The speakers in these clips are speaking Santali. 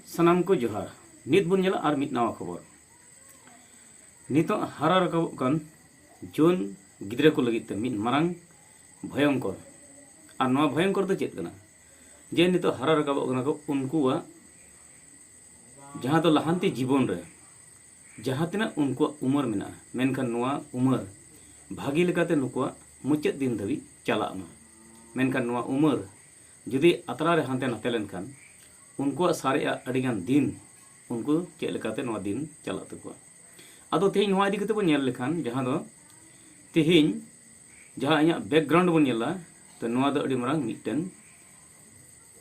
सानाम को जोहार नित बन नेला और मिद नवा खबर नितो हारा रकाबोग कान जोन गिद्रा को लगित मिद मारांग भयंकर और नवा भयंकर तो चेत कना जे नितो हारा रकाबोग कना को उनकुआ जहाँ तो लहांती जीवन रे जहाँ तना उनकुआ उमर मेना मेनखान नवा उमर भागी लेकाते नुकुआ मुचाद दिन धाबी चला मेनखान नवा उमर जुदी अतरा रे हांते नाते लेनखान उनको सारे अड़ीगान दिन उनको चेक लेकाते नवा दिन चला तकुआ आदो तेहिं नवा इदी कते बो नेल लेखान जहाँ दो तेहिं जहाँ इया बैकग्राउंड बो नेला तो नवा दो अड़ी मारांग मिटन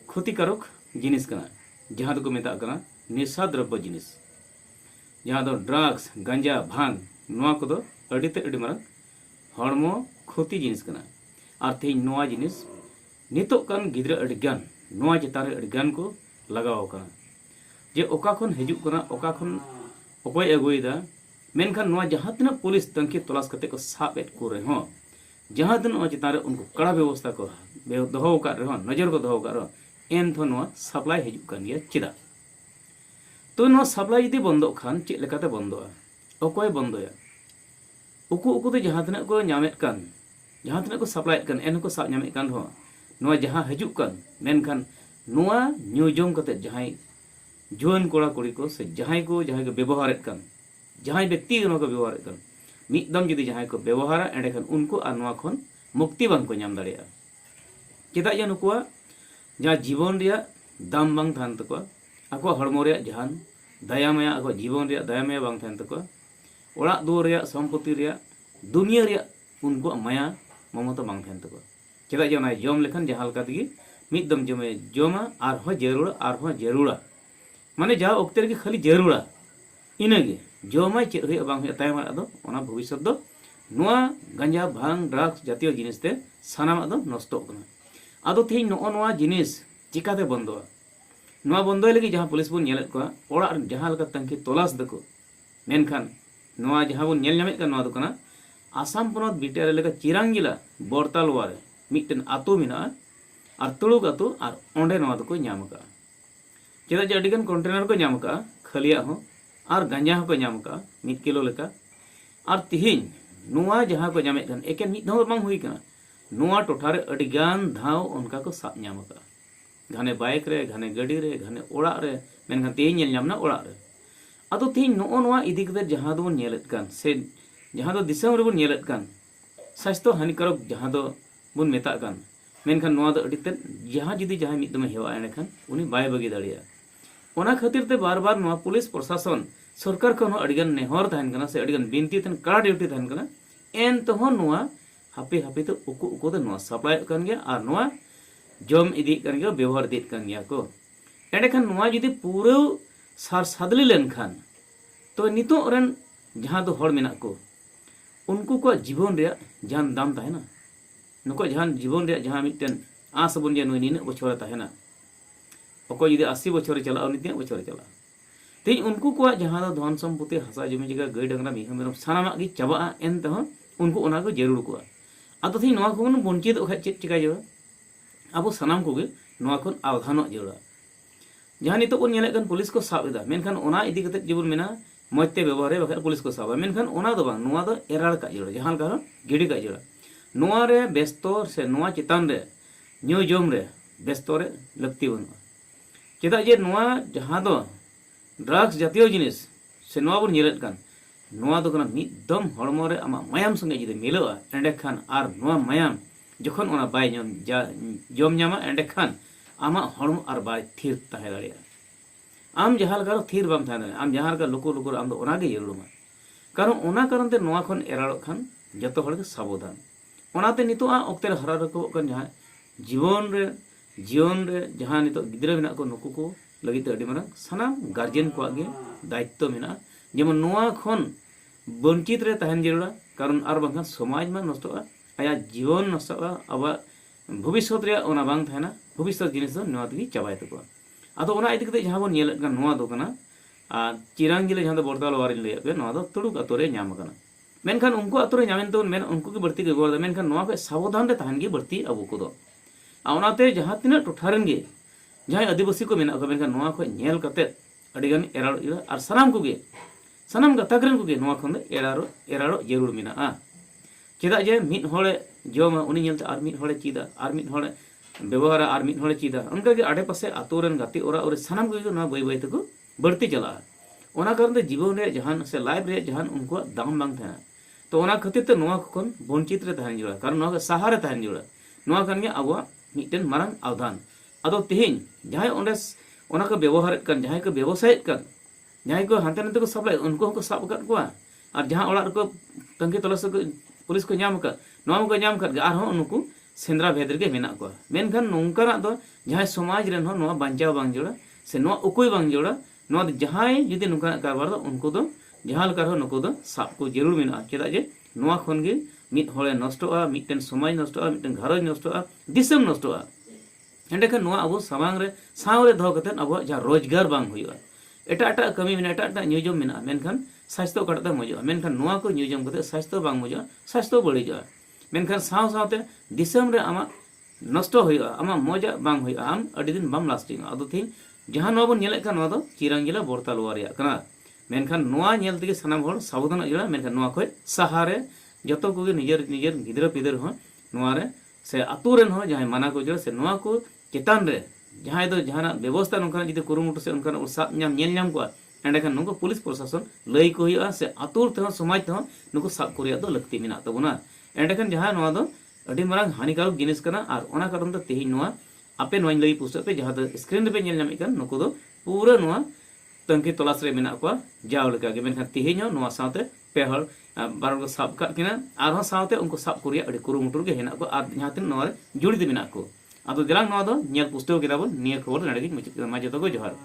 क्षतिकारक जिनिस कना जहाँ दो को मेता कना निशा द्रव्य जिनिस जहाँ दो ड्रग्स गांजा भांग नवा को दो अड़ी ते अड़ी मारांग हड़मो क्षति जिनिस कना और तेहिं नवा जिनिस नितो कान गिद्रा अड़ीगान नवा चेतान रे अड़ीगान को लगाव कना जे ओका खन हिजुक कना ओका खन ओकय अगुयदा मेनखान नवा जहाँ तना पुलिस तंखी तलाश कते को साब एट को रहे जहाँ दिन चेतान रे उनको कड़ा व्यवस्था को दोहो का रहे नजर को दोहो का रहे एन थो नवा सप्लाई हिजुक कान गया चेदा तो नवा सप्लाई यदि बंदो खान चेक लेकाते बंदोआ ओकय बंदोया उकु उकु तो जहाँ तना को नामेत कान जहाँ तना को सप्लाई कान एन को साब नामेत कान हो नवा जहाँ हिजुक कान मेनखान नवा न्यूजम कते जहाँ जुआन कोड़ा कुड़ी को से जहाँ को व्यवहार कान जहाँ व्यक्ति को व्यवहार कान मिदम जुदी जहाँ को व्यवहार एंडेखान उनको और नवा खन मुक्ति बांग को नाम दाड़ेया चेदा जे नुकुआ जहाँ जीवन रिया दाम बांग थान तकुआ आको हड़मो रिया जहान दया माया आको जीवन रिया दया माया बांग थान तकुआ ओड़ा दुआर रिया सम्पत्ति रिया दुनिया रिया उनको माया ममता बांग थान तकुआ चेदा जे ना जम लेखान जहाँ लका तेगी मिदम जमे जमा और जरूरा माने जहाँ ओक्ते रे खाली जरूरा इनगे जमाय चेद हुई बांग हुई तायम आदो ओना भविष्य दो नोआ गांजा भांग ड्रग्स जातीय जिनिस ते सानाम आदो नष्टो कना आदो तेहि नोआ जिनिस चिकाते बंदोआ नोआ बंदोय लगी जहाँ पुलिस बन नेलेत कोआ ओड़ा जहाँ लका तंखी तलाश दको मेनखान नोआ जहाँ बन नेल नामेत कान नोआ दो कना आसाम पोनोत बिटारे लेका चिरांगिला बरतालवा रे मिदटेन आतो मेना और तुड़ुक आतो और ओंडे नोआ दको नाम का चेदा जे अडिगान कंटेनर को नाम का खालिया हो और गांजा हो को नाम का 1 किलो लेका और तिहिन नोआ जहाँ को नामे कान एकेन मिद धाव बांग हुई कना नोआ टोठा रे अडिगान धाव उनका को साब नाम का घाने बाइक रे घाने गाड़ी रे घाने ओड़ा रे मेनखान तेहिन नेल नामना ओड़ा रे आदो तेहिन नोआ इदी कते जहाँ दो नेलेत कान से जहाँ दो दिसम रे बन नेलेत कान स्वास्थ्य हानिकारक जहाँ दो बन मेता कान मेनखान नोआ दो अडिते जहाँ जुदी जहाँ मिद दमे हेवा एंडेखान उनी बाय बगी दाड़िया ओना खातिर ते बार बार नोआ पुलिस प्रशासन सरकार को अडिगान नेहर थान कना से अडिगान बिनती थान कड़ा ड्यूटी थान कना एन तो नोआ हापे हापे तो उकु उकु तो नोआ सप्लाई कान गया और नोआ जम इदी कान गया व्यवहार दित कान गया को एंडेखान नोआ जुदी पूरा सार सादली लेनखान तो नितो रन जहाँ दो हड़ मेना को उनको को जीवन रे जान दाम ताहेना नुको जहाँ जीवन रे जहाँ मिटन आस बन जे नुई निना बछर ताहेना अको जुदी 80 बछर चला उनी 3 बछर चला तेज उनको को जहाँ दो धन सम्पत्ति हसा जमी जगह गाय डंगरा मिहा मेरम सानामा गी चाबा एन तह उनको ओना को जरूर को आदो थी नोआ को वंचित खा चेक चिका जरूर अब सानाम को नोआ खन आवधान जरूर जहाँ नितो को नेले कान पुलिस को साब एदा मेनखान ओना इदी कते जेबुन मेना मजते व्यवहार बखा पुलिस को साबा मेनखान ओना दो बांग नोआ दो एराड़ का जरूर जहाँ का गिड़ी का जरूर नोआ रे व्यस्त से नोआ चितान रे न्यू जम रे व्यस्त रे लगती बनुआ चेदा जे नोआ जहाँ दो ड्रग्स जातीय जिनिस से नोआ बन नेलेत कान नोआ दो कना मिदम हड़मो रे आमा मायाम संगे जुदी मिलोआ एंडेखान आर नोआ मायाम जखन ओना बाय जम नामा एंडेखान आमा हड़मो आर बाय थिर ताहे दाड़िया आम जहाँ लगा थिर बाम थाहे दाड़िया आम जहाँ लगा लुकुर लुकुर आम दो ओना गे जरूरमा कारण ओना कारण ते नोआ खन एराड़ो खान जतो हड़ के साबधान ओनाते नितो आ ओक्ते हरा रको कान जहाँ जीवन रे जहाँ नितो गिद्रा मेना को नुकु को लगी ते अडी मारांग सानाम गार्जियन को आगे दायित्व मेना जेमन नोआ खन वंचित रे ताहेन जरूरा कारण आर बांखान समाज में नष्टोआ आया जीवन नष्टोआ आबा भविष्य रे ओना बांग थाहेना भविष्य जिनिस दो नोआ तगी चाबाय तको आदो ओना इदी कते जहाँ बन नेलेत कान नोआ दो कना आ चिरांगिले जहाँ दो बरताल वारिन लैया पे नोआ दो तुड़ुक अतो रे नाम कना मेनखान उनको अतो रे नामेन तो मेन उनको की बढ़ती व्यवहार दा मेनखान नोआ पे सावधान रे ताहेन गी बढ़ती अबो को दो ओनाते जहाँ तिना टोठारन गे जहां आदिवासी को मेना को मेनखान नोआ खो नेल कते अडिगान एराड़ो इरा और सनाम कोगे सनाम गाताक रेन कोगे नोआ खन एराड़ो जरूर मेना चेदा जे मिद होड़े जोमा उनी नेलते आर मिद होड़े चीदा आर मिद होड़े व्यवहार आर मिद होड़े चीदा उनका के आडे पासे आतो रेन गाती ओरा और सनाम कोगे नोआ बाई बाई तको बढ़ती चला ओना कारण ते जीवन रे जहान से लाइफ रे जहान उनको दाम बांग था तो ओना खातिर ते नोआ खन वंचित रे तहन जुड़ा कारण नोआ सहारे तहन जुड़ा नोआ कान गे आबो मिटन मारंग अवधान अदो तेहेन जहां ओंडे ओना को व्यवहार कन जहां को व्यवसाय कन जहां को हांते नते को सप्लाई उनको को साब कर कोआ और जहां ओड़ा को तंगी तलाश को पुलिस को नाम का नोआ को नाम कर आर हो उनको सेंद्रा भेदर के मेना को मेनखान नोंकाना दो जहां समाज रेन हो नोआ बांचाव बांग जोड़ा से नोआ उकोय बांग जोड़ा नोआ जहां जुदी नुका कारबार दो उनको दो जहां लकार हो नुको दो साब को जरूर मेना चेदा जे नोआ खन गे मिद होड़े नष्टोआ मिटन समाज नष्टोआ मिटन घरज नष्टोआ दिसम नष्टोआ एंडेखान नोआ अब सामांग रे साव रे दो कते अब जहां रोजगार बांग हुआ एटा एटा कमी मेना एटा न्यूजम मेना मेनखान स्वास्थ्य काटते मजा मेनखान नोआ को न्यूजम कते स्वास्थ्य बांग मजा स्वास्थ्य बड़ीजा मेनखान साव सावते दिसम रे आमा नष्ट हुआ आमा मजा बांग हुआ आम अडी दिन बाम लास्टिंग अदो थिन जहां नोआ बन नेले का नोआ दो चिरांगिला बोरतालवा रिया कना मेनखान नोआ नेल तेगे सनाम होड़ सावधान जड़ा मेनखान नोआ खय सहारे जतो को निजर निजर गिदरा पिदर हो नोआ रे से आतु रेन हो जहां माना को जड़ा से नोआ को चेतान रे जहां दो जहां व्यवस्था नोका जदि कुरुमुटु से उनका साब नाम नेल नाम को एंडेखान नुको पुलिस प्रशासन लई को हुआ से आतु ते समाज ते नुको साब कोरिया दो लक्ति मेना तबना एंडेखान जहां नोआ दो अडी मारंग हानिकारक जिनिस कना और ओना कारण ते तेहि नोआ आपे नोआ लई पुस्तक जहां दो स्क्रीन रे नेल नामिक नुको दो पूरा नोआ तंकी तलाश रे मेना को जाव लेका गे मेनखान तेहि नोआ साथे पेहर बार को साब का किना आरो साथे उनको साब कोरिया अडी कुरुमुटुर गे हेना को आर जहां तिन नोआ जुड़ी दे मेना को आदो जलांग नोआ दो नेल पुस्तक केदाबो निया खबर नडे गे मजे तो को जोहार।